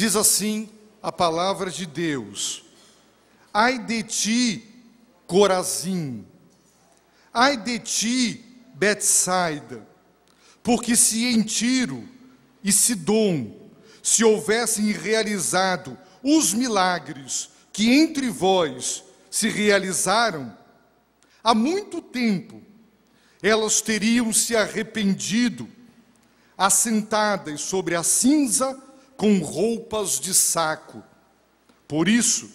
Diz assim a palavra de Deus: ai de ti, Corazim, ai de ti, Betsaida, porque se em Tiro e Sidom se houvessem realizado os milagres que entre vós se realizaram, há muito tempo elas teriam se arrependido, assentadas sobre a cinza com roupas de saco. Por isso,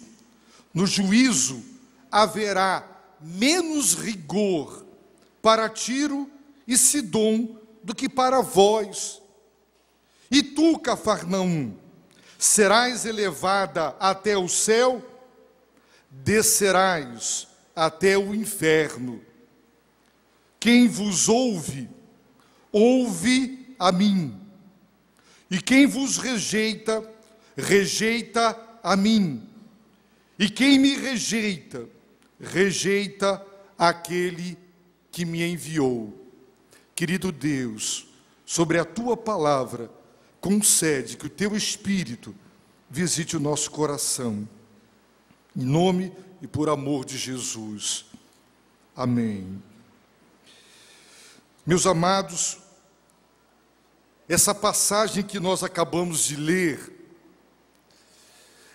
no juízo haverá menos rigor para Tiro e Sidom do que para vós. E tu, Cafarnaum, serás elevada até o céu, descerás até o inferno. Quem vos ouve, ouve a mim. E quem vos rejeita, rejeita a mim. E quem me rejeita, rejeita aquele que me enviou. Querido Deus, sobre a tua palavra, concede que o teu Espírito visite o nosso coração. Em nome e por amor de Jesus. Amém. Meus amados, essa passagem que nós acabamos de ler,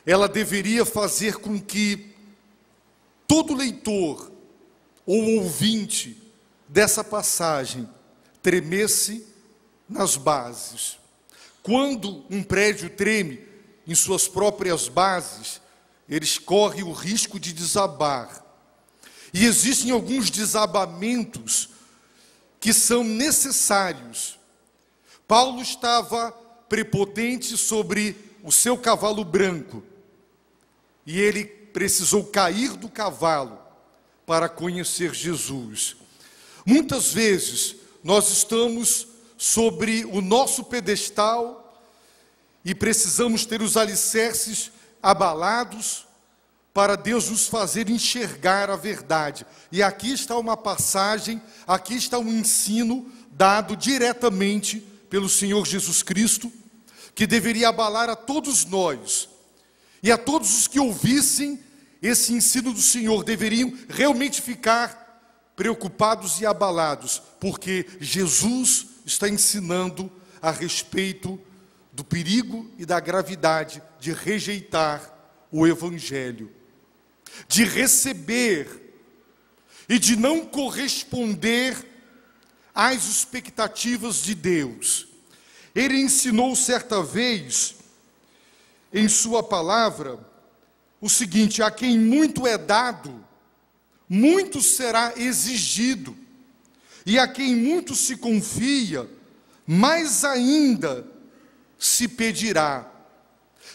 ela deveria fazer com que todo leitor ou ouvinte dessa passagem tremesse nas bases. Quando um prédio treme em suas próprias bases, eles correm o risco de desabar. E existem alguns desabamentos que são necessários. Paulo estava prepotente sobre o seu cavalo branco, e ele precisou cair do cavalo para conhecer Jesus. Muitas vezes nós estamos sobre o nosso pedestal e precisamos ter os alicerces abalados para Deus nos fazer enxergar a verdade. E aqui está uma passagem, aqui está um ensino dado diretamente pelo Senhor Jesus Cristo, que deveria abalar a todos nós, e a todos os que ouvissem esse ensino do Senhor deveriam realmente ficar preocupados e abalados, porque Jesus está ensinando a respeito do perigo e da gravidade de rejeitar o Evangelho, de receber e de não corresponder às expectativas de Deus. Ele ensinou certa vez, em sua palavra, o seguinte: a quem muito é dado, muito será exigido, e a quem muito se confia, mais ainda se pedirá.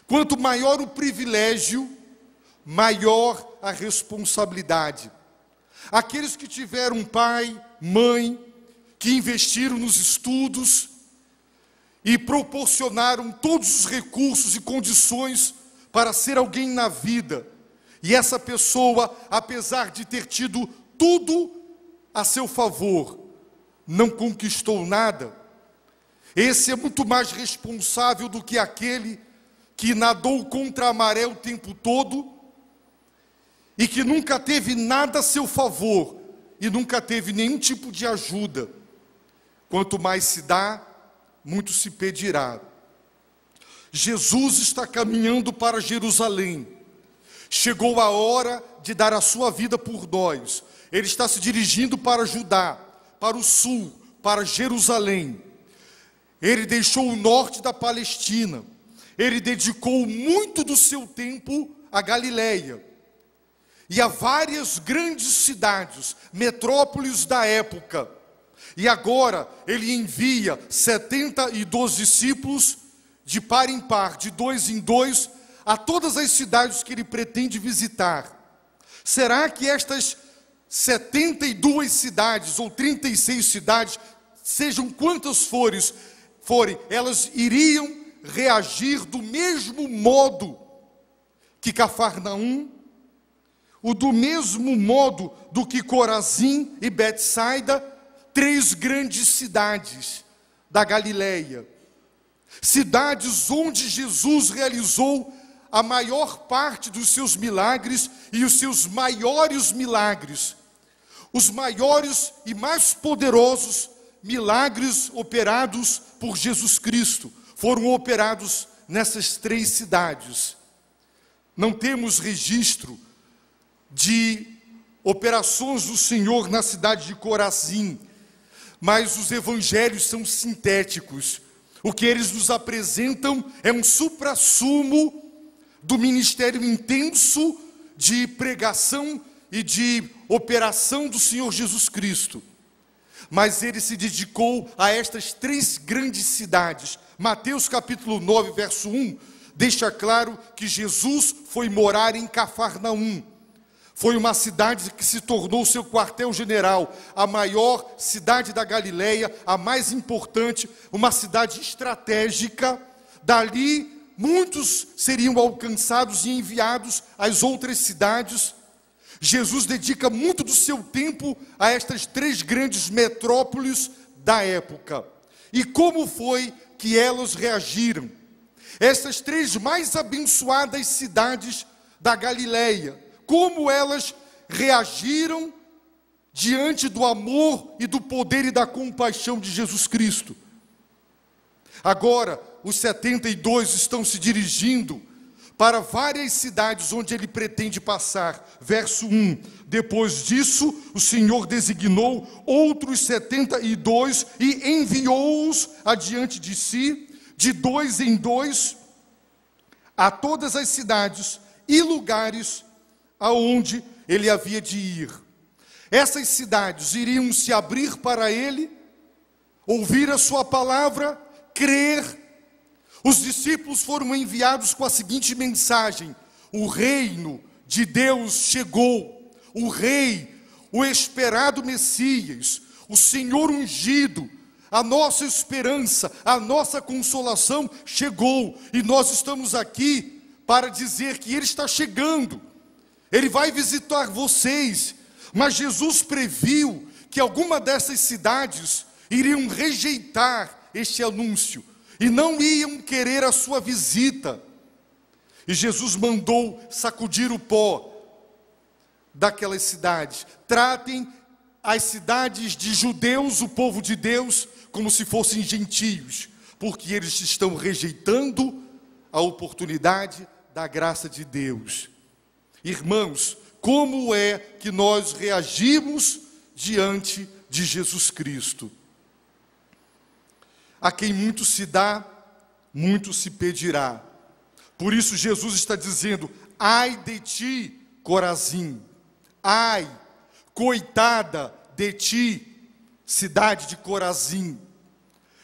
Quanto maior o privilégio, maior a responsabilidade. Aqueles que tiveram pai, mãe, que investiram nos estudos e proporcionaram todos os recursos e condições para ser alguém na vida, e essa pessoa, apesar de ter tido tudo a seu favor, não conquistou nada, esse é muito mais responsável do que aquele que nadou contra a maré o tempo todo e que nunca teve nada a seu favor e nunca teve nenhum tipo de ajuda. Quanto mais se dá, muito se pedirá. Jesus está caminhando para Jerusalém. Chegou a hora de dar a sua vida por nós. Ele está se dirigindo para Judá, para o sul, para Jerusalém. Ele deixou o norte da Palestina. Ele dedicou muito do seu tempo à Galileia e a várias grandes cidades, metrópoles da época. E agora ele envia 72 discípulos de par em par, de dois em dois, a todas as cidades que ele pretende visitar. Será que estas 72 cidades ou 36 cidades, sejam quantas forem, elas iriam reagir do mesmo modo que Cafarnaum, ou do mesmo modo do que Corazim e Betsaida, três grandes cidades da Galileia? cidades onde Jesus realizou a maior parte dos seus milagres e os seus maiores milagres. Os maiores e mais poderosos milagres operados por Jesus Cristo foram operados nessas 3 cidades. Não temos registro de operações do Senhor na cidade de Corazim, mas os evangelhos são sintéticos. O que eles nos apresentam é um suprassumo do ministério intenso de pregação e de operação do Senhor Jesus Cristo. Mas ele se dedicou a estas 3 grandes cidades. Mateus capítulo 9, verso 1, deixa claro que Jesus foi morar em Cafarnaum. Foi uma cidade que se tornou seu quartel-general, a maior cidade da Galileia, a mais importante, uma cidade estratégica. Dali, muitos seriam alcançados e enviados às outras cidades. Jesus dedica muito do seu tempo a estas 3 grandes metrópoles da época. E como foi que elas reagiram? Essas 3 mais abençoadas cidades da Galileia, como elas reagiram diante do amor e do poder e da compaixão de Jesus Cristo? Agora, os 72 estão se dirigindo para várias cidades onde ele pretende passar. Verso 1, depois disso, o Senhor designou outros 72 e enviou-os adiante de si, de 2 em 2, a todas as cidades e lugares aonde ele havia de ir. Essas cidades iriam se abrir para ele, ouvir a sua palavra, crer. Os discípulos foram enviados com a seguinte mensagem: o reino de Deus chegou, o rei, o esperado Messias, o Senhor ungido, a nossa esperança, a nossa consolação chegou, e nós estamos aqui para dizer que ele está chegando. Ele vai visitar vocês. Mas Jesus previu que alguma dessas cidades iriam rejeitar este anúncio e não iam querer a sua visita. E Jesus mandou sacudir o pó daquelas cidades. Tratem as cidades de judeus, o povo de Deus, como se fossem gentios, porque eles estão rejeitando a oportunidade da graça de Deus. Irmãos, como é que nós reagimos diante de Jesus Cristo? A quem muito se dá, muito se pedirá. Por isso Jesus está dizendo: ai de ti, Corazim, ai, coitada de ti, cidade de Corazim.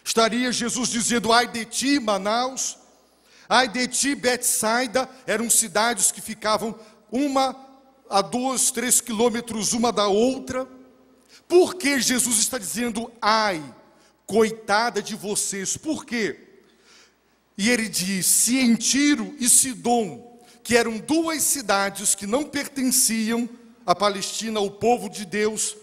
Estaria Jesus dizendo: ai de ti, Manaus, ai de ti, Betsaida. Eram cidades que ficavam 1 a 2, 3 quilômetros uma da outra. Por que Jesus está dizendo ai, coitada de vocês? Por quê? E ele diz: se em Tiro e Sidom, que eram 2 cidades que não pertenciam à Palestina, ao povo de Deus,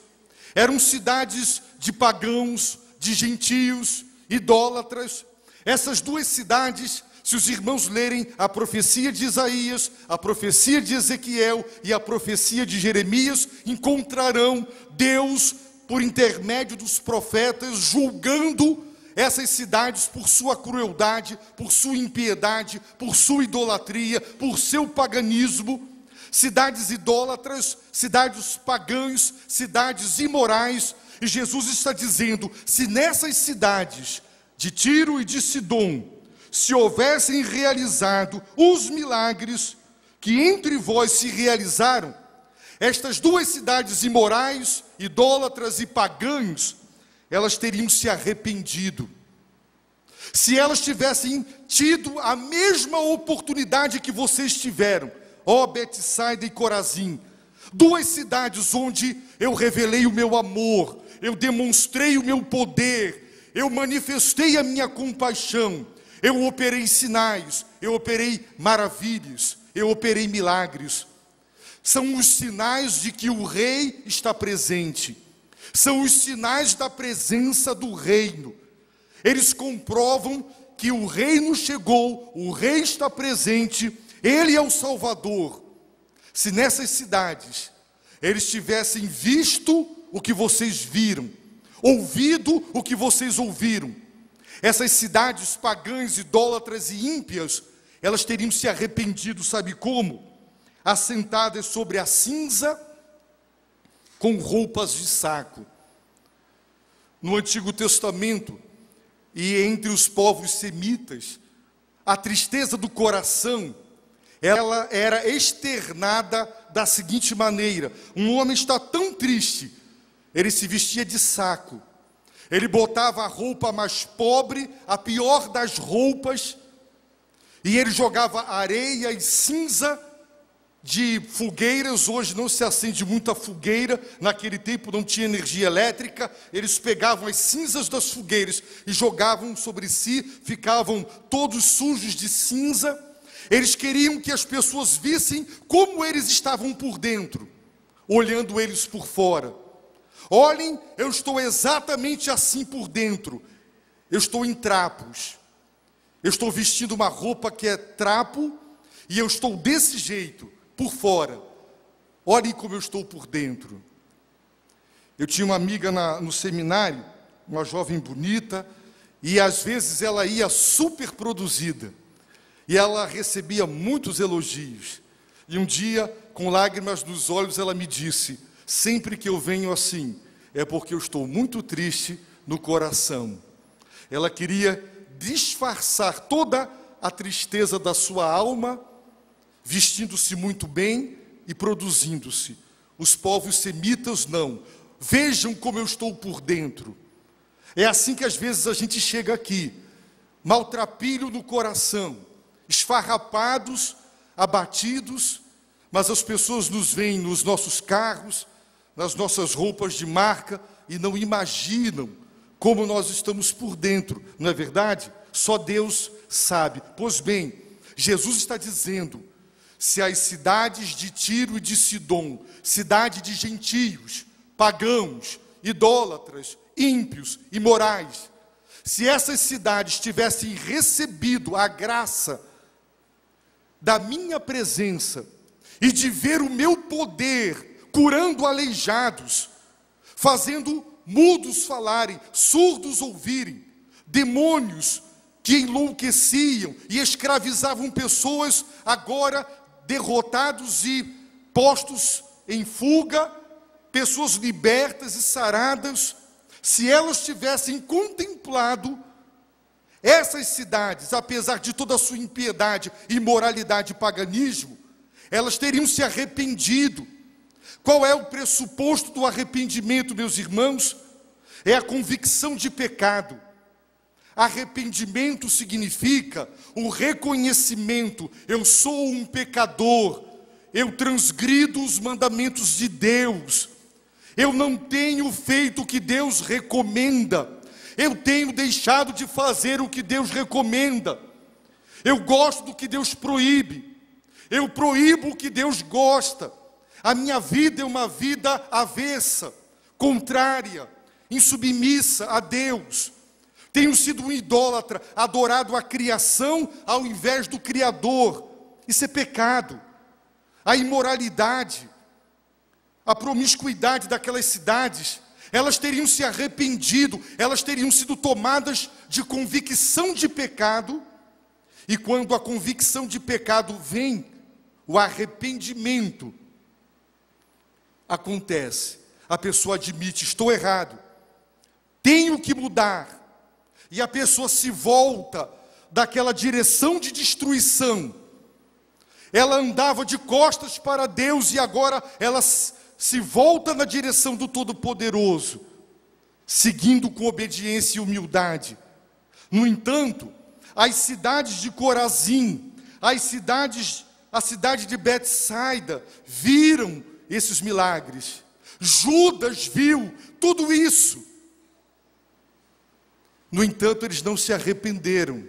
eram cidades de pagãos, de gentios, idólatras. Essas 2 cidades, se os irmãos lerem a profecia de Isaías, a profecia de Ezequiel e a profecia de Jeremias, encontrarão Deus, por intermédio dos profetas, julgando essas cidades por sua crueldade, por sua impiedade, por sua idolatria, por seu paganismo. Cidades idólatras, cidades pagãs, cidades imorais. E Jesus está dizendo: se nessas cidades de Tiro e de Sidom se houvessem realizado os milagres que entre vós se realizaram, estas 2 cidades imorais, idólatras e pagãs, elas teriam se arrependido. Se elas tivessem tido a mesma oportunidade que vocês tiveram, ó Betsaida e Corazim, 2 cidades onde eu revelei o meu amor, eu demonstrei o meu poder, eu manifestei a minha compaixão, eu operei sinais, eu operei maravilhas, eu operei milagres. São os sinais de que o rei está presente. São os sinais da presença do reino. Eles comprovam que o reino chegou, o rei está presente, ele é o Salvador. Se nessas cidades eles tivessem visto o que vocês viram, ouvido o que vocês ouviram, essas cidades pagãs, idólatras e ímpias, elas teriam se arrependido, sabe como? Assentadas sobre a cinza, com roupas de saco. No Antigo Testamento, e entre os povos semitas, a tristeza do coração, ela era externada da seguinte maneira: um homem está tão triste, ele se vestia de saco, ele botava a roupa mais pobre, a pior das roupas, e ele jogava areia e cinza de fogueiras. Hoje não se acende muita fogueira, naquele tempo não tinha energia elétrica, eles pegavam as cinzas das fogueiras e jogavam sobre si, ficavam todos sujos de cinza. Eles queriam que as pessoas vissem como eles estavam por dentro, olhando eles por fora. Olhem, eu estou exatamente assim por dentro, eu estou em trapos, eu estou vestindo uma roupa que é trapo, e eu estou desse jeito, por fora. Olhem como eu estou por dentro. Eu tinha uma amiga no seminário, uma jovem bonita, e às vezes ela ia super produzida, e ela recebia muitos elogios. E um dia, com lágrimas nos olhos, ela me disse: sempre que eu venho assim, é porque eu estou muito triste no coração. Ela queria disfarçar toda a tristeza da sua alma, vestindo-se muito bem e produzindo-se. Os povos semitas não. Vejam como eu estou por dentro. É assim que às vezes a gente chega aqui, maltrapilho no coração, esfarrapados, abatidos, mas as pessoas nos veem nos nossos carros, nas nossas roupas de marca, e não imaginam como nós estamos por dentro, não é verdade? Só Deus sabe. Pois bem, Jesus está dizendo: se as cidades de Tiro e de Sidom, cidade de gentios, pagãos, idólatras, ímpios, imorais, se essas cidades tivessem recebido a graça da minha presença e de ver o meu poder curando aleijados, fazendo mudos falarem, surdos ouvirem, demônios que enlouqueciam e escravizavam pessoas, agora derrotados e postos em fuga, pessoas libertas e saradas, se elas tivessem contemplado essas cidades, apesar de toda a sua impiedade, imoralidade e paganismo, elas teriam se arrependido. Qual é o pressuposto do arrependimento, meus irmãos? É a convicção de pecado. Arrependimento significa o reconhecimento: eu sou um pecador, eu transgrido os mandamentos de Deus, eu não tenho feito o que Deus recomenda, eu tenho deixado de fazer o que Deus recomenda, eu gosto do que Deus proíbe, eu proíbo o que Deus gosta. A minha vida é uma vida avessa, contrária, insubmissa a Deus. Tenho sido um idólatra, adorado a criação ao invés do Criador. Isso é pecado. A imoralidade, a promiscuidade daquelas cidades, elas teriam se arrependido, elas teriam sido tomadas de convicção de pecado, e quando a convicção de pecado vem, o arrependimento acontece. A pessoa admite: estou errado, tenho que mudar. E a pessoa se volta daquela direção de destruição. Ela andava de costas para Deus e agora ela se volta na direção do Todo-Poderoso, seguindo com obediência e humildade. No entanto, as cidades de Corazim, a cidade de Betsaida, viram esses milagres. Judas viu tudo isso. No entanto, eles não se arrependeram. Em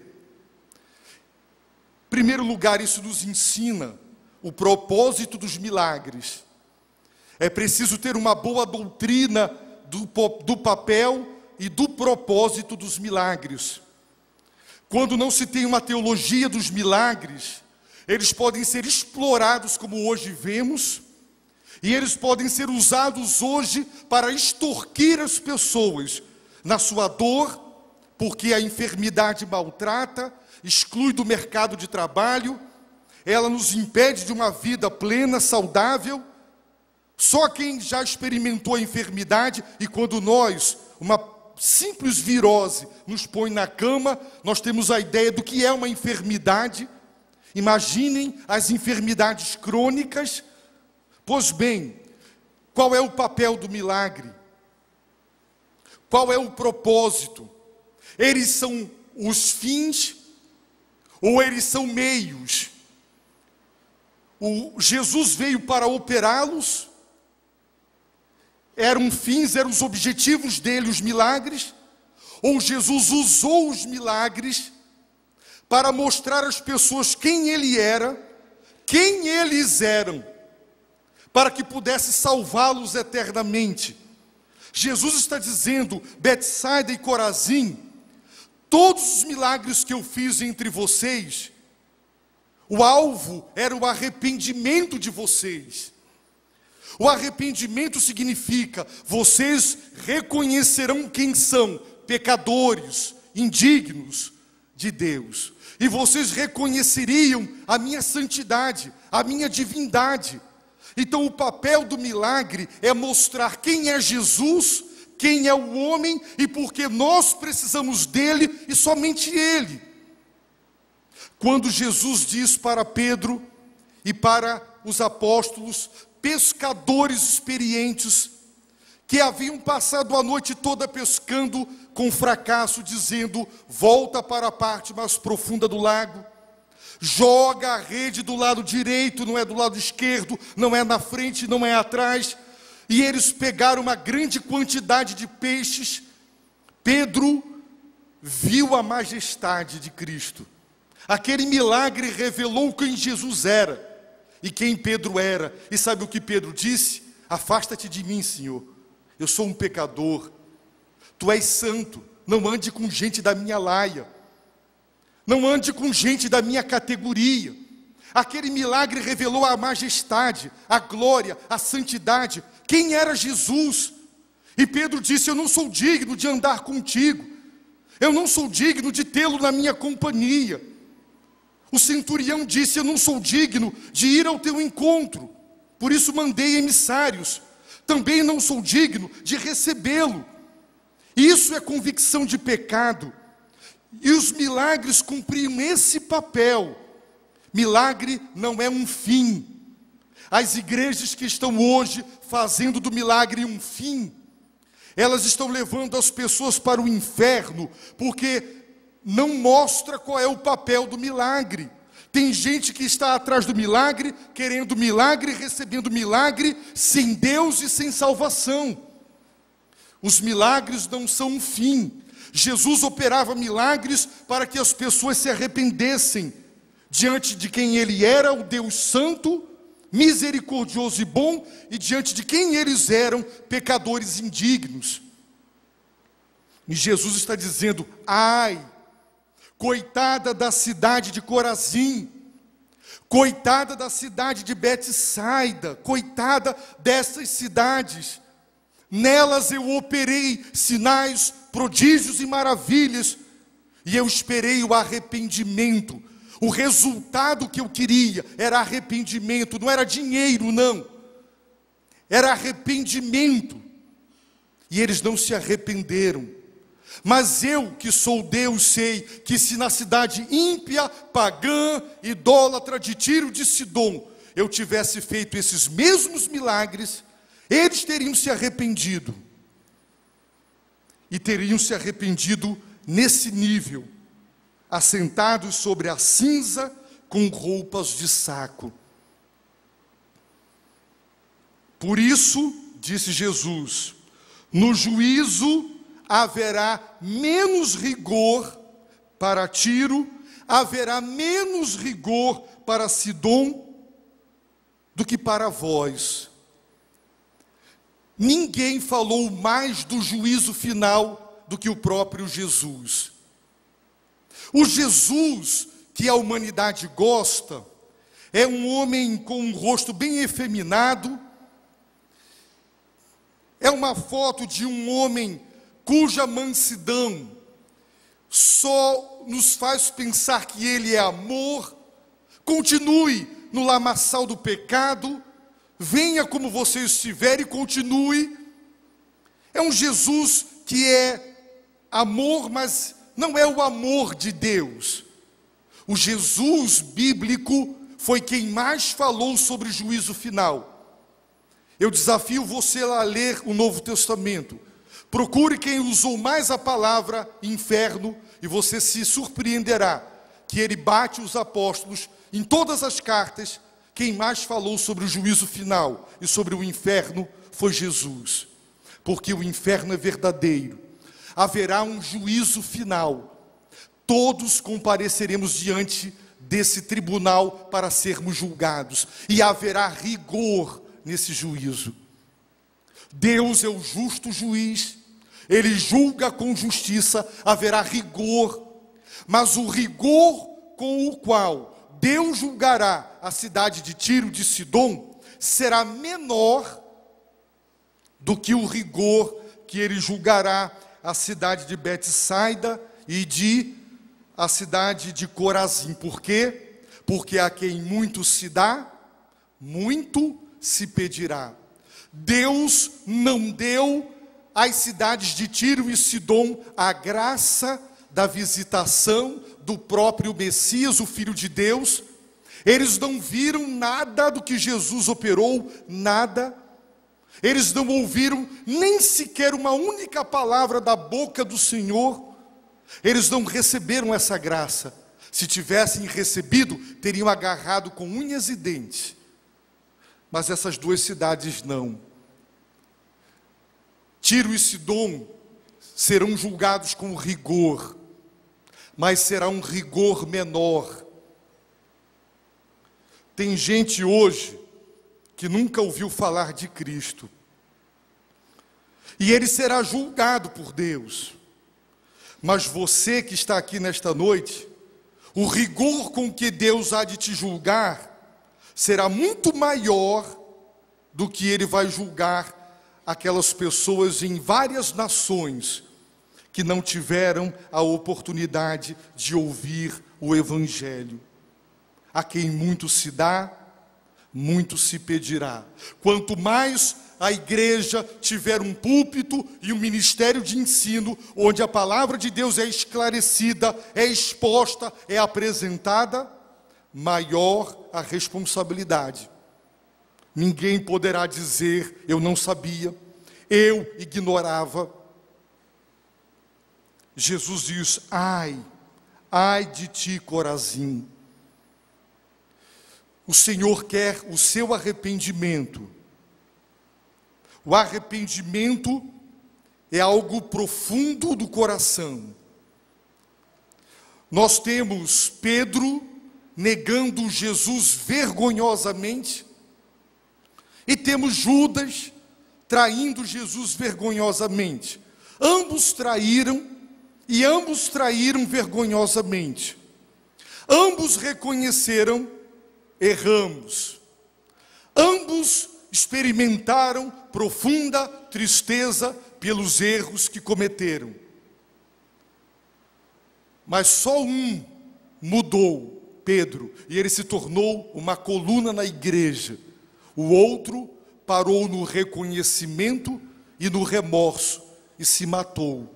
primeiro lugar, isso nos ensina o propósito dos milagres. É preciso ter uma boa doutrina do papel e do propósito dos milagres. quando não se tem uma teologia dos milagres, eles podem ser explorados como hoje vemos, e eles podem ser usados hoje para extorquir as pessoas na sua dor, porque a enfermidade maltrata, exclui do mercado de trabalho, ela nos impede de uma vida plena, saudável. Só quem já experimentou a enfermidade, e quando nós, uma simples virose, nos põe na cama, nós temos a ideia do que é uma enfermidade. Imaginem as enfermidades crônicas. Pois bem, qual é o papel do milagre? Qual é o propósito? Eles são os fins ou eles são meios? Jesus veio para operá-los? Eram fins, eram os objetivos dele, os milagres? Ou Jesus usou os milagres para mostrar às pessoas quem ele era, quem eles eram, para que pudesse salvá-los eternamente? Jesus está dizendo: Betsaida e Corazim, todos os milagres que eu fiz entre vocês, o alvo era o arrependimento de vocês. O arrependimento significa: vocês reconhecerão quem são, pecadores, indignos de Deus. E vocês reconheceriam a minha santidade, a minha divindade. Então o papel do milagre é mostrar quem é Jesus, quem é o homem e por que nós precisamos dele e somente ele. Quando Jesus diz para Pedro e para os apóstolos, pescadores experientes, que haviam passado a noite toda pescando com fracasso, dizendo: volta para a parte mais profunda do lago, joga a rede do lado direito, não é do lado esquerdo, não é na frente, não é atrás. E eles pegaram uma grande quantidade de peixes. Pedro viu a majestade de Cristo. Aquele milagre revelou quem Jesus era e quem Pedro era. E sabe o que Pedro disse? Afasta-te de mim, Senhor, eu sou um pecador. Tu és santo, não ande com gente da minha laia, não ande com gente da minha categoria. Aquele milagre revelou a majestade, a glória, a santidade, quem era Jesus. E Pedro disse: eu não sou digno de andar contigo, eu não sou digno de tê-lo na minha companhia. O centurião disse: eu não sou digno de ir ao teu encontro, por isso mandei emissários. Também não sou digno de recebê-lo. Isso é convicção de pecado. E os milagres cumpriam esse papel. Milagre não é um fim. As igrejas que estão hoje fazendo do milagre um fim, elas estão levando as pessoas para o inferno, porque não mostra qual é o papel do milagre. Tem gente que está atrás do milagre, querendo milagre, recebendo milagre, sem Deus e sem salvação. Os milagres não são um fim. Jesus operava milagres para que as pessoas se arrependessem diante de quem ele era, o Deus santo, misericordioso e bom, e diante de quem eles eram, pecadores indignos. E Jesus está dizendo: ai, coitada da cidade de Corazim, coitada da cidade de Betsaida, coitada dessas cidades. Nelas eu operei sinais, prodígios e maravilhas, e eu esperei o arrependimento. O resultado que eu queria era arrependimento, não era dinheiro, não. Era arrependimento. E eles não se arrependeram. Mas eu, que sou Deus, sei que se na cidade ímpia, pagã, idólatra de Tiro de Sidom, eu tivesse feito esses mesmos milagres, eles teriam se arrependido. E teriam se arrependido nesse nível, assentados sobre a cinza com roupas de saco. Por isso, disse Jesus, no juízo haverá menos rigor para Tiro, haverá menos rigor para Sidom do que para vós. Ninguém falou mais do juízo final do que o próprio Jesus. O Jesus que a humanidade gosta é um homem com um rosto bem efeminado, é uma foto de um homem cuja mansidão só nos faz pensar que ele é amor. Continue no lamaçal do pecado, venha como você estiver e continue. É um Jesus que é amor, mas não é o amor de Deus. O Jesus bíblico foi quem mais falou sobre o juízo final. Eu desafio você a ler o Novo Testamento. Procure quem usou mais a palavra inferno e você se surpreenderá que ele bate os apóstolos em todas as cartas. Quem mais falou sobre o juízo final e sobre o inferno foi Jesus. Porque o inferno é verdadeiro. Haverá um juízo final. Todos compareceremos diante desse tribunal para sermos julgados. E haverá rigor nesse juízo. Deus é o justo juiz. Ele julga com justiça. Haverá rigor. Mas o rigor com o qual Deus julgará a cidade de Tiro de Sidom será menor do que o rigor que ele julgará a cidade de Betsaida e a cidade de Corazim. Por quê? Porque a quem muito se dá, muito se pedirá. Deus não deu às cidades de Tiro e Sidom a graça da visitação do próprio Messias, o Filho de Deus. Eles não viram nada do que Jesus operou, nada. Eles não ouviram nem sequer uma única palavra da boca do Senhor. Eles não receberam essa graça. Se tivessem recebido, teriam agarrado com unhas e dentes. Mas essas duas cidades não. Tiro e Sidom serão julgados com rigor, mas será um rigor menor. Tem gente hoje que nunca ouviu falar de Cristo, e ele será julgado por Deus. Mas você que está aqui nesta noite, o rigor com que Deus há de te julgar será muito maior do que ele vai julgar aquelas pessoas em várias nações que não tiveram a oportunidade de ouvir o Evangelho. A quem muito se dá, muito se pedirá. Quanto mais a igreja tiver um púlpito e um ministério de ensino, onde a palavra de Deus é esclarecida, é exposta, é apresentada, maior a responsabilidade. Ninguém poderá dizer, eu não sabia, eu ignorava. Jesus diz, ai de ti, Corazim. O Senhor quer o seu arrependimento. O arrependimento é algo profundo do coração. Nós temos Pedro negando Jesus vergonhosamente, e temos Judas traindo Jesus vergonhosamente. Ambos traíram, e ambos traíram vergonhosamente. Ambos reconheceram, erramos. Ambos experimentaram profunda tristeza pelos erros que cometeram. Mas só um mudou, Pedro, e ele se tornou uma coluna na igreja. O outro parou no reconhecimento e no remorso e se matou.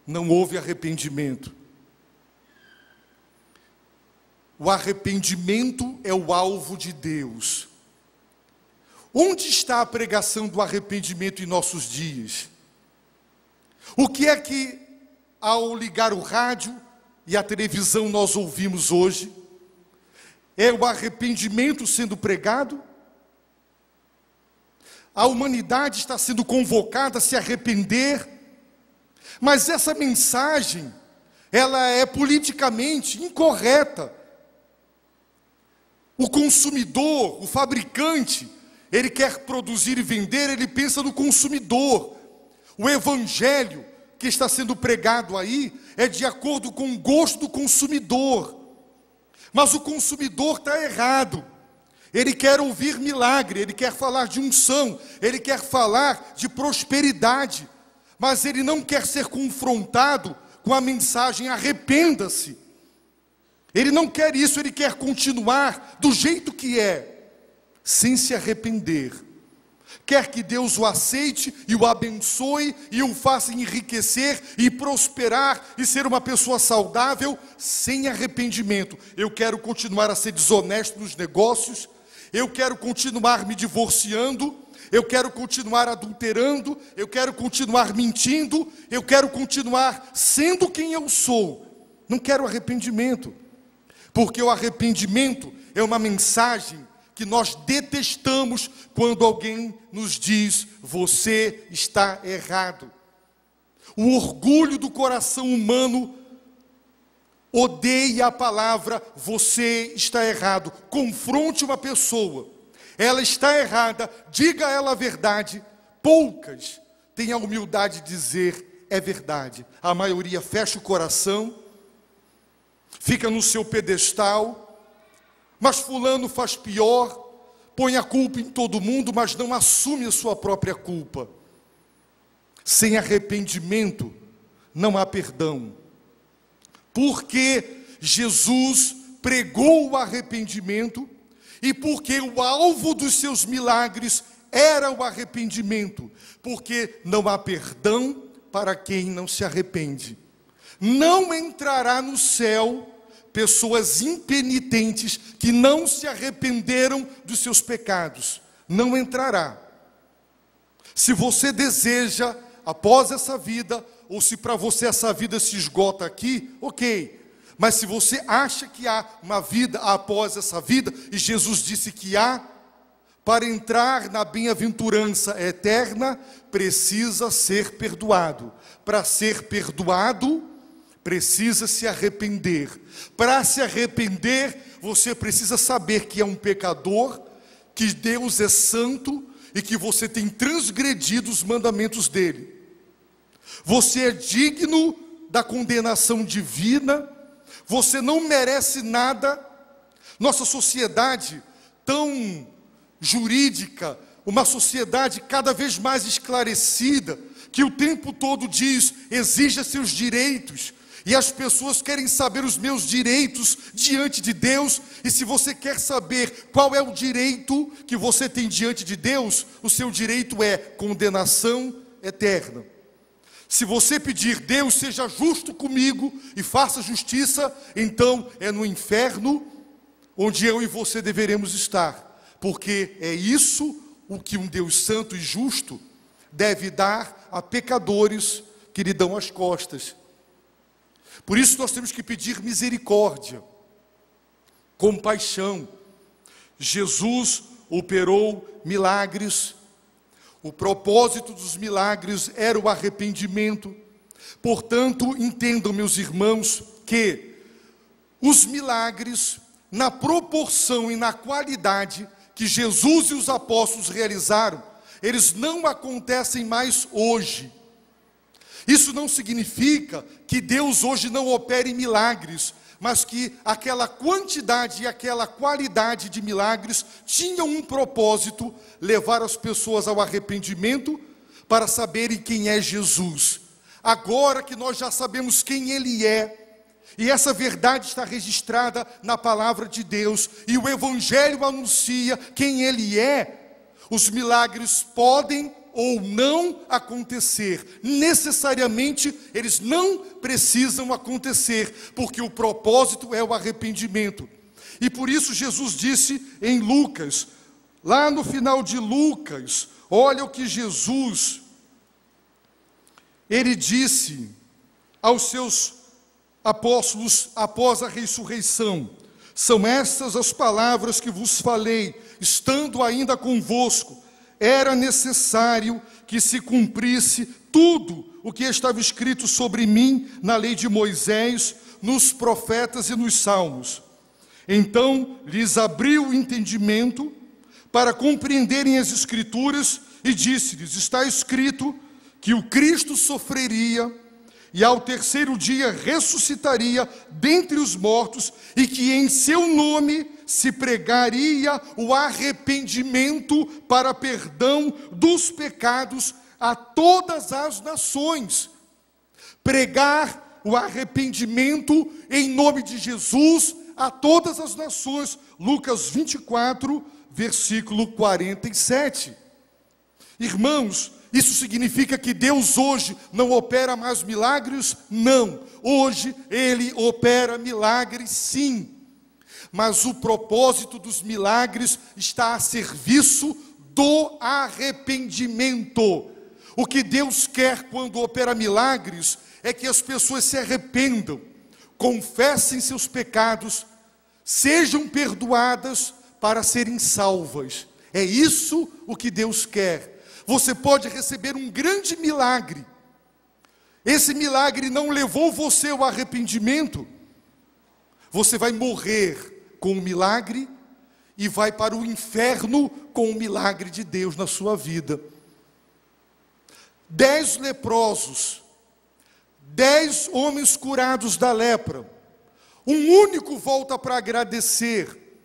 Não houve arrependimento. O arrependimento é o alvo de Deus. Onde está a pregação do arrependimento em nossos dias? O que é que, ao ligar o rádio e a televisão, nós ouvimos hoje? É o arrependimento sendo pregado? A humanidade está sendo convocada a se arrepender, mas essa mensagem, ela é politicamente incorreta. O consumidor, o fabricante, ele quer produzir e vender, ele pensa no consumidor. O Evangelho que está sendo pregado aí é de acordo com o gosto do consumidor. Mas o consumidor está errado. Ele quer ouvir milagre, ele quer falar de unção, ele quer falar de prosperidade, mas ele não quer ser confrontado com a mensagem arrependa-se. Ele não quer isso, ele quer continuar do jeito que é, sem se arrepender. Quer que Deus o aceite e o abençoe e o faça enriquecer e prosperar e ser uma pessoa saudável sem arrependimento. Eu quero continuar a ser desonesto nos negócios, eu quero continuar me divorciando, eu quero continuar adulterando, eu quero continuar mentindo, eu quero continuar sendo quem eu sou. Não quero arrependimento, porque o arrependimento é uma mensagem que nós detestamos quando alguém nos diz, você está errado. O orgulho do coração humano odeia a palavra, você está errado. Confronte uma pessoa, ela está errada, diga a ela a verdade. Poucas têm a humildade de dizer, é verdade. A maioria fecha o coração, fica no seu pedestal, mas fulano faz pior, põe a culpa em todo mundo, mas não assume a sua própria culpa. Sem arrependimento não há perdão. Porque Jesus pregou o arrependimento e porque o alvo dos seus milagres era o arrependimento. Porque não há perdão para quem não se arrepende. Não entrará no céu pessoas impenitentes que não se arrependeram dos seus pecados. Não entrará. Se você deseja, após essa vida, ou se para você essa vida se esgota aqui, ok. Mas se você acha que há uma vida após essa vida, e Jesus disse que há, para entrar na bem-aventurança eterna, precisa ser perdoado. Para ser perdoado, precisa se arrepender. Para se arrepender, você precisa saber que é um pecador, que Deus é santo e que você tem transgredido os mandamentos dele. Você é digno da condenação divina, você não merece nada. Nossa sociedade tão jurídica, uma sociedade cada vez mais esclarecida, que o tempo todo diz, exija seus direitos, e as pessoas querem saber os meus direitos diante de Deus. E se você quer saber qual é o direito que você tem diante de Deus, o seu direito é condenação eterna. Se você pedir, Deus seja justo comigo e faça justiça, então é no inferno onde eu e você deveremos estar. Porque é isso o que um Deus santo e justo deve dar a pecadores que lhe dão as costas. Por isso nós temos que pedir misericórdia, compaixão. Jesus operou milagres. O propósito dos milagres era o arrependimento. Portanto, entendam, meus irmãos, que os milagres, na proporção e na qualidade que Jesus e os apóstolos realizaram, eles não acontecem mais hoje. Isso não significa que Deus hoje não opere milagres, mas que aquela quantidade e aquela qualidade de milagres tinham um propósito, levar as pessoas ao arrependimento para saberem quem é Jesus. Agora que nós já sabemos quem Ele é, e essa verdade está registrada na palavra de Deus, e o Evangelho anuncia quem Ele é, os milagres podem ou não acontecer. Necessariamente eles não precisam acontecer, porque o propósito é o arrependimento. E por isso Jesus disse em Lucas, lá no final de Lucas, olha o que Jesus, ele disse aos seus apóstolos após a ressurreição: são estas as palavras que vos falei, estando ainda convosco. Era necessário que se cumprisse tudo o que estava escrito sobre mim na lei de Moisés, nos profetas e nos salmos. Então lhes abriu o entendimento para compreenderem as Escrituras e disse-lhes: está escrito que o Cristo sofreria e ao terceiro dia ressuscitaria dentre os mortos, e que em seu nome se pregaria o arrependimento para perdão dos pecados a todas as nações. Pregar o arrependimento em nome de Jesus a todas as nações. Lucas 24, versículo 47. Irmãos, isso significa que Deus hoje não opera mais milagres? Não. Hoje Ele opera milagres, sim. Mas o propósito dos milagres está a serviço do arrependimento. O que Deus quer quando opera milagres é que as pessoas se arrependam, confessem seus pecados, sejam perdoadas para serem salvas. É isso o que Deus quer. Você pode receber um grande milagre. Esse milagre não levou você ao arrependimento. Você vai morrer com o milagre e vai para o inferno com o milagre de Deus na sua vida. 10 leprosos, 10 homens curados da lepra. Um único volta para agradecer.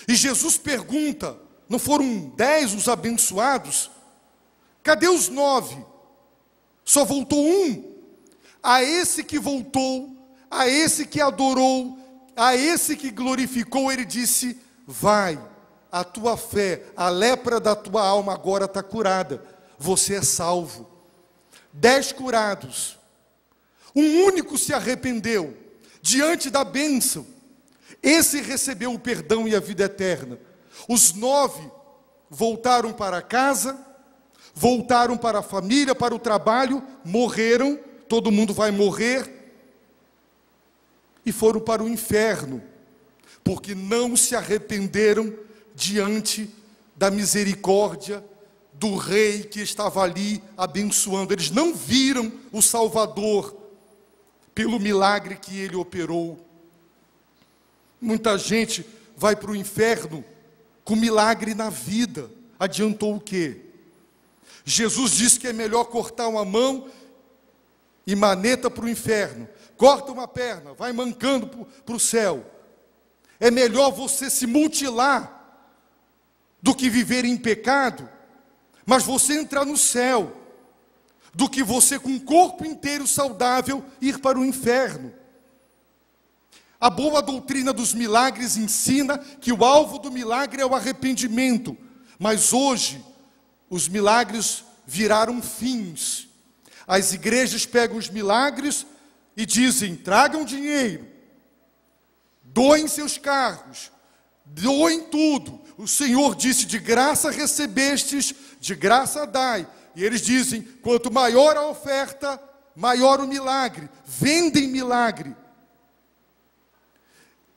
E Jesus pergunta: não foram 10 os abençoados? Cadê os 9? Só voltou um. A esse que voltou, a esse que adorou, a esse que glorificou, ele disse: vai, a tua fé, a lepra da tua alma agora está curada. Você é salvo. 10 curados. Um único se arrependeu diante da bênção. Esse recebeu o perdão e a vida eterna. Os 9 voltaram para casa, voltaram para a família, para o trabalho, morreram, todo mundo vai morrer, e foram para o inferno, porque não se arrependeram diante da misericórdia do rei que estava ali abençoando. Eles não viram o Salvador pelo milagre que ele operou. Muita gente vai para o inferno com milagre na vida. Adiantou o quê? Jesus disse que é melhor cortar uma mão e maneta para o inferno. Corta uma perna, vai mancando para o céu. É melhor você se mutilar do que viver em pecado, mas você entrar no céu, do que você com o corpo inteiro saudável ir para o inferno. A boa doutrina dos milagres ensina que o alvo do milagre é o arrependimento, mas hoje os milagres viraram fins. As igrejas pegam os milagres e dizem: tragam dinheiro, doem seus carros, doem tudo. O Senhor disse: de graça recebestes, de graça dai. E eles dizem: quanto maior a oferta, maior o milagre. Vendem milagre.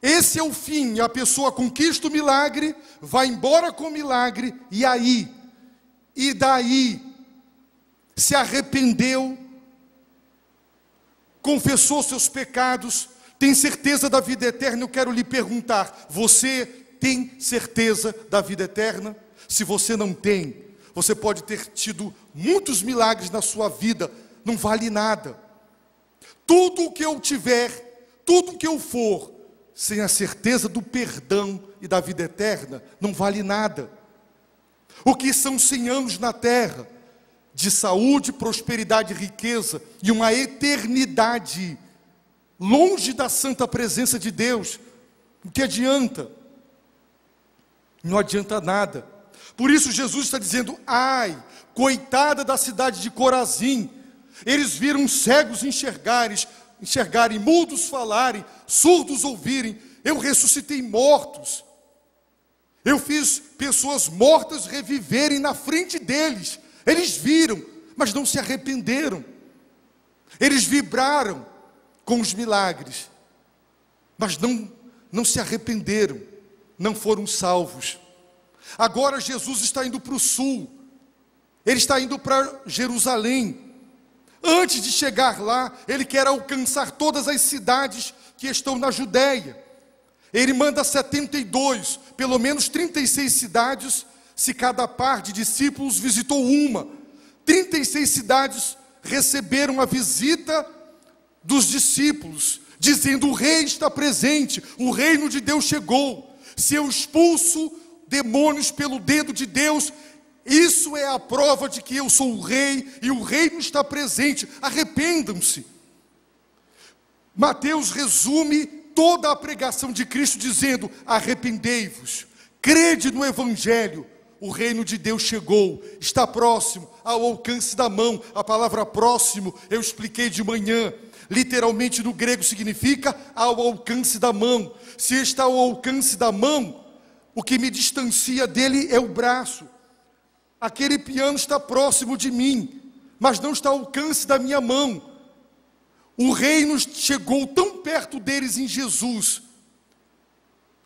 Esse é o fim. A pessoa conquista o milagre, vai embora com o milagre, e aí? E daí? Se arrependeu, confessou seus pecados, tem certeza da vida eterna. Eu quero lhe perguntar: você tem certeza da vida eterna? Se você não tem, você pode ter tido muitos milagres na sua vida, não vale nada. Tudo o que eu tiver, tudo o que eu for, sem a certeza do perdão e da vida eterna, não vale nada. O que são 100 anos na terra, de saúde, prosperidade e riqueza, e uma eternidade longe da santa presença de Deus? O que adianta? Não adianta nada. Por isso Jesus está dizendo: ai, coitada da cidade de Corazim. Eles viram cegos enxergarem, mudos falarem, surdos ouvirem. Eu ressuscitei mortos. Eu fiz pessoas mortas reviverem na frente deles. Eles viram, mas não se arrependeram. Eles vibraram com os milagres, mas não se arrependeram, não foram salvos. Agora Jesus está indo para o sul. Ele está indo para Jerusalém. Antes de chegar lá, ele quer alcançar todas as cidades que estão na Judéia. Ele manda 72, pelo menos 36 cidades, se cada par de discípulos visitou uma. 36 cidades receberam a visita dos discípulos, dizendo: o rei está presente, o reino de Deus chegou. Se eu expulso demônios pelo dedo de Deus, isso é a prova de que eu sou o rei e o reino está presente. Arrependam-se. Mateus resume toda a pregação de Cristo dizendo: arrependei-vos, crede no Evangelho, o reino de Deus chegou, está próximo, ao alcance da mão. A palavra próximo, eu expliquei de manhã, literalmente no grego significa ao alcance da mão. Se está ao alcance da mão, o que me distancia dele é o braço. Aquele piano está próximo de mim, mas não está ao alcance da minha mão. O reino chegou tão perto deles em Jesus,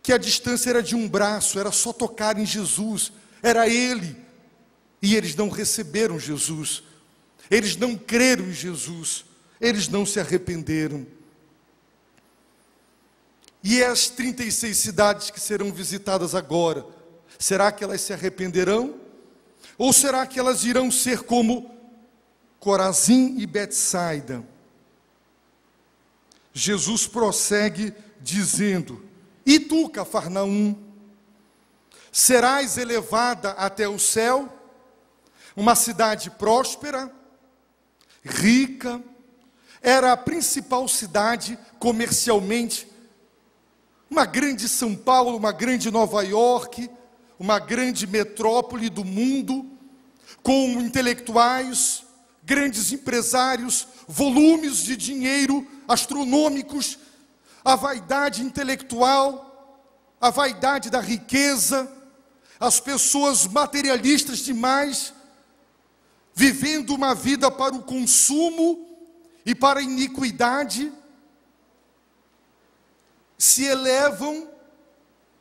que a distância era de um braço, era só tocar em Jesus, era Ele. E eles não receberam Jesus, eles não creram em Jesus, eles não se arrependeram. E as 36 cidades que serão visitadas agora, será que elas se arrependerão? Ou será que elas irão ser como Corazim e Betsaida? Jesus prossegue dizendo: e tu, Cafarnaum, serás elevada até o céu? Uma cidade próspera, rica, era a principal cidade comercialmente, uma grande São Paulo, uma grande Nova York, uma grande metrópole do mundo, com intelectuais, grandes empresários, volumes de dinheiro astronômicos, a vaidade intelectual, a vaidade da riqueza, as pessoas materialistas demais, vivendo uma vida para o consumo e para a iniquidade, se elevam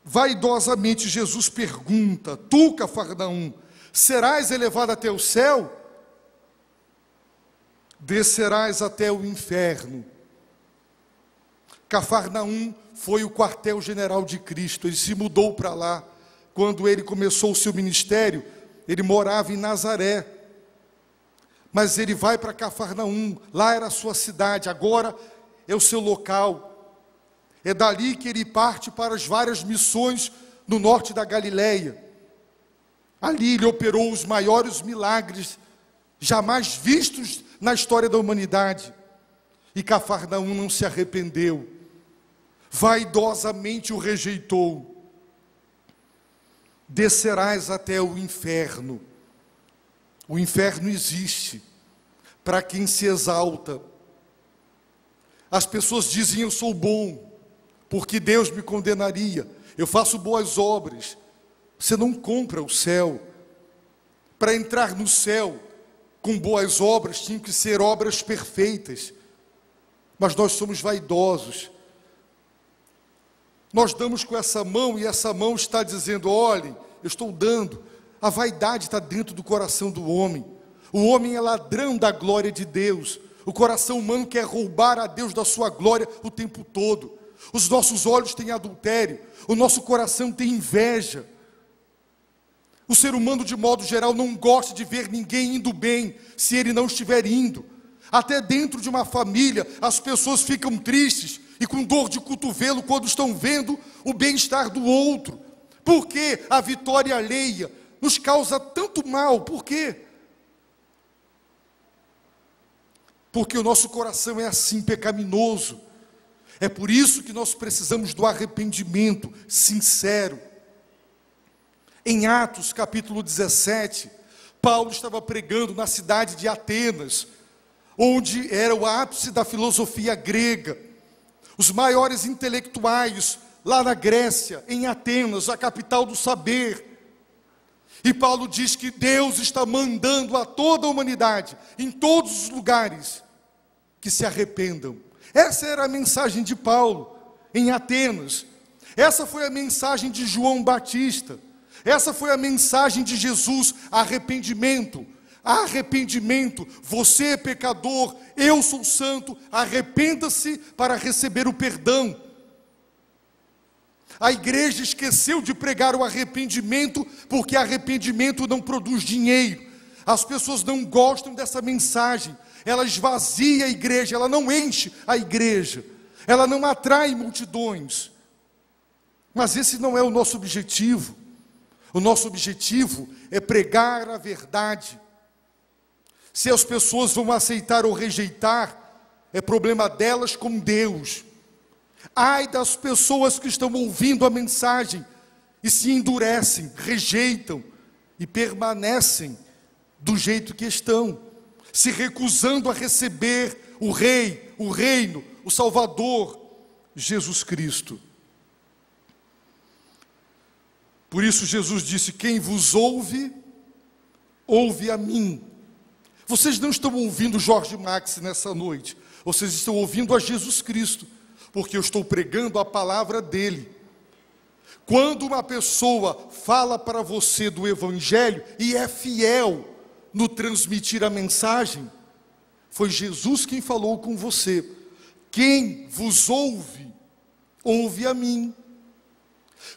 vaidosamente. Jesus pergunta: tu, Cafarnaum, serás elevado até o céu? Descerás até o inferno. Cafarnaum foi o quartel-general de Cristo. Ele se mudou para lá. Quando ele começou o seu ministério, ele morava em Nazaré. Mas ele vai para Cafarnaum, lá era a sua cidade, agora é o seu local. É dali que ele parte para as várias missões no norte da Galileia. Ali ele operou os maiores milagres jamais vistos na história da humanidade. E Cafarnaum não se arrependeu, vaidosamente o rejeitou. Descerás até o inferno. O inferno existe para quem se exalta. As pessoas dizem: eu sou bom, porque Deus me condenaria, eu faço boas obras. Você não compra o céu. Para entrar no céu com boas obras, tinham que ser obras perfeitas. Mas nós somos vaidosos. Nós damos com essa mão e essa mão está dizendo: olhem, eu estou dando. A vaidade está dentro do coração do homem. O homem é ladrão da glória de Deus. O coração humano quer roubar a Deus da sua glória o tempo todo. Os nossos olhos têm adultério, o nosso coração tem inveja. O ser humano, de modo geral, não gosta de ver ninguém indo bem, se ele não estiver indo. Até dentro de uma família, as pessoas ficam tristes e com dor de cotovelo quando estão vendo o bem-estar do outro. Por que a vitória alheia nos causa tanto mal? Por quê? Porque o nosso coração é assim, pecaminoso. É por isso que nós precisamos do arrependimento sincero. Em Atos capítulo 17, Paulo estava pregando na cidade de Atenas, onde era o ápice da filosofia grega. Os maiores intelectuais lá na Grécia, em Atenas, a capital do saber. E Paulo diz que Deus está mandando a toda a humanidade, em todos os lugares, que se arrependam. Essa era a mensagem de Paulo, em Atenas. Essa foi a mensagem de João Batista. Essa foi a mensagem de Jesus: arrependimento. Arrependimento. Você é pecador, eu sou santo, arrependa-se para receber o perdão. A igreja esqueceu de pregar o arrependimento, porque arrependimento não produz dinheiro. As pessoas não gostam dessa mensagem. Ela esvazia a igreja, ela não enche a igreja. Ela não atrai multidões. Mas esse não é o nosso objetivo. O nosso objetivo é pregar a verdade. Se as pessoas vão aceitar ou rejeitar, é problema delas com Deus. Ai das pessoas que estão ouvindo a mensagem e se endurecem, rejeitam e permanecem do jeito que estão, se recusando a receber o Rei, o Reino, o Salvador, Jesus Cristo. Por isso Jesus disse: quem vos ouve, ouve a mim. Vocês não estão ouvindo Jorge Max nessa noite, vocês estão ouvindo a Jesus Cristo, porque eu estou pregando a palavra dele. Quando uma pessoa fala para você do Evangelho e é fiel no transmitir a mensagem, foi Jesus quem falou com você. Quem vos ouve, ouve a mim.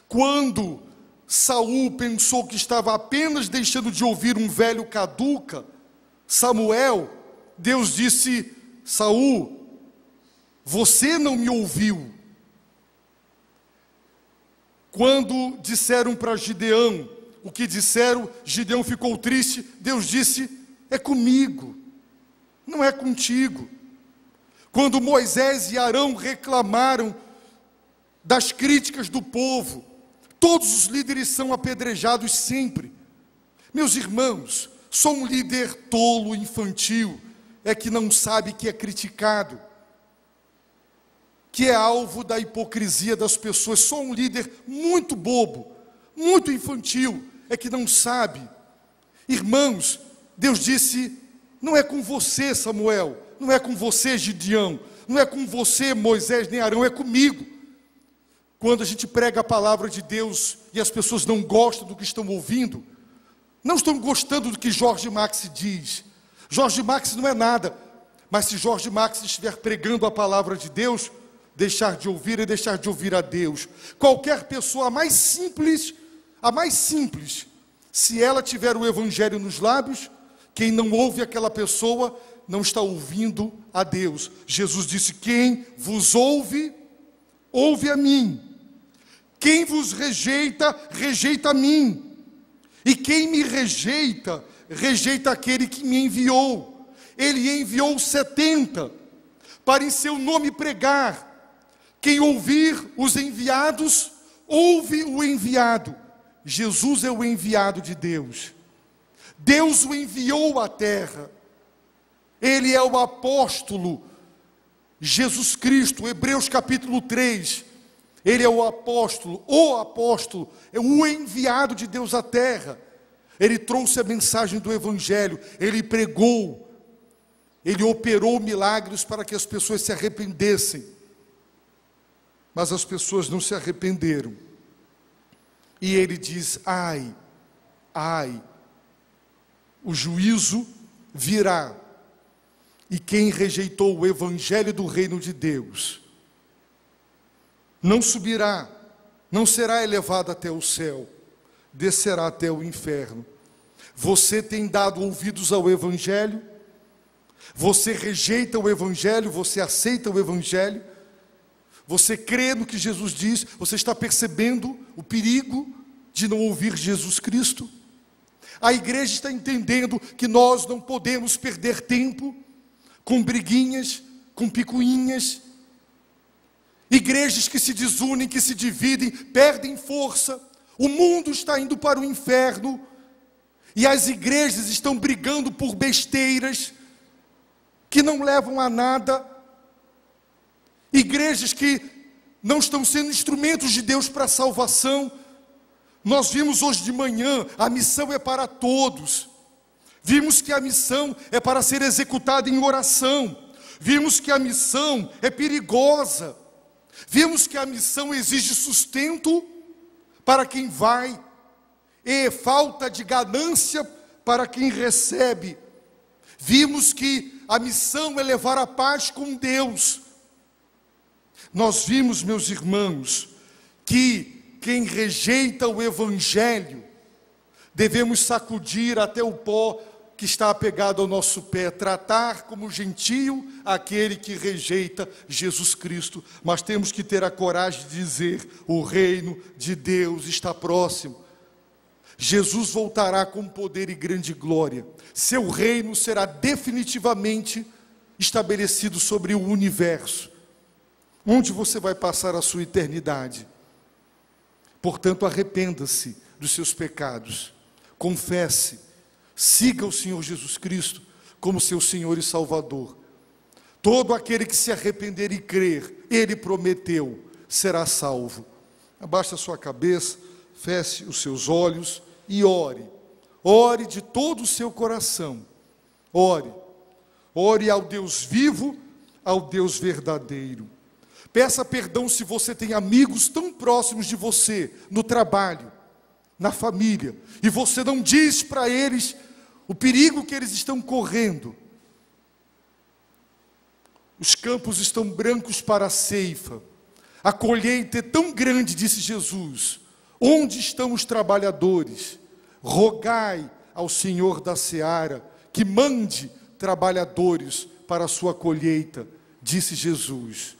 Quando Saul pensou que estava apenas deixando de ouvir um velho caduca, Samuel, Deus disse: Saul, você não me ouviu. Quando disseram para Gideão o que disseram, Gideão ficou triste. Deus disse: é comigo, não é contigo. Quando Moisés e Arão reclamaram das críticas do povo, todos os líderes são apedrejados sempre. Meus irmãos, só um líder tolo, infantil, é que não sabe que é criticado, que é alvo da hipocrisia das pessoas. Só um líder muito bobo, muito infantil, é que não sabe. Irmãos, Deus disse: não é com você, Samuel, não é com você, Gideão, não é com você, Moisés, nem Arão, é comigo. Quando a gente prega a palavra de Deus e as pessoas não gostam do que estão ouvindo, não estão gostando do que Jorge Max diz. Jorge Max não é nada, mas se Jorge Max estiver pregando a palavra de Deus, deixar de ouvir é deixar de ouvir a Deus. Qualquer pessoa, a mais simples, se ela tiver o Evangelho nos lábios, quem não ouve aquela pessoa não está ouvindo a Deus. Jesus disse: quem vos ouve, ouve a mim. Quem vos rejeita, rejeita a mim. E quem me rejeita, rejeita aquele que me enviou. Ele enviou 70 para em seu nome pregar. Quem ouvir os enviados, ouve o enviado. Jesus é o enviado de Deus. Deus o enviou à terra. Ele é o apóstolo Jesus Cristo. Hebreus capítulo 3. Ele é o apóstolo, é o enviado de Deus à terra. Ele trouxe a mensagem do Evangelho, ele pregou, ele operou milagres para que as pessoas se arrependessem. Mas as pessoas não se arrependeram. E ele diz: ai, ai, o juízo virá. E quem rejeitou o Evangelho do reino de Deus não subirá, não será elevado até o céu, descerá até o inferno. Você tem dado ouvidos ao Evangelho? Você rejeita o Evangelho? Você aceita o Evangelho? Você crê no que Jesus diz? Você está percebendo o perigo de não ouvir Jesus Cristo? A igreja está entendendo que nós não podemos perder tempo com briguinhas, com picuinhas. Igrejas que se desunem, que se dividem, perdem força. O mundo está indo para o inferno e as igrejas estão brigando por besteiras que não levam a nada. Igrejas que não estão sendo instrumentos de Deus para a salvação. Nós vimos hoje de manhã, a missão é para todos. Vimos que a missão é para ser executada em oração. Vimos que a missão é perigosa. Vimos que a missão exige sustento para quem vai e falta de ganância para quem recebe. Vimos que a missão é levar a paz com Deus. Nós vimos, meus irmãos, que quem rejeita o Evangelho, devemos sacudir até o pó que está apegado ao nosso pé, tratar como gentio aquele que rejeita Jesus Cristo. Mas temos que ter a coragem de dizer: o reino de Deus está próximo. Jesus voltará com poder e grande glória. Seu reino será definitivamente estabelecido sobre o universo, onde você vai passar a sua eternidade. Portanto, arrependa-se dos seus pecados, confesse, siga o Senhor Jesus Cristo como seu Senhor e Salvador. Todo aquele que se arrepender e crer, Ele prometeu, será salvo. Abaixe a sua cabeça, feche os seus olhos e ore. Ore de todo o seu coração. Ore. Ore ao Deus vivo, ao Deus verdadeiro. Peça perdão se você tem amigos tão próximos de você, no trabalho, na família, e você não diz para eles o perigo que eles estão correndo. Os campos estão brancos para a ceifa. A colheita é tão grande, disse Jesus. Onde estão os trabalhadores? Rogai ao Senhor da seara que mande trabalhadores para a sua colheita, disse Jesus.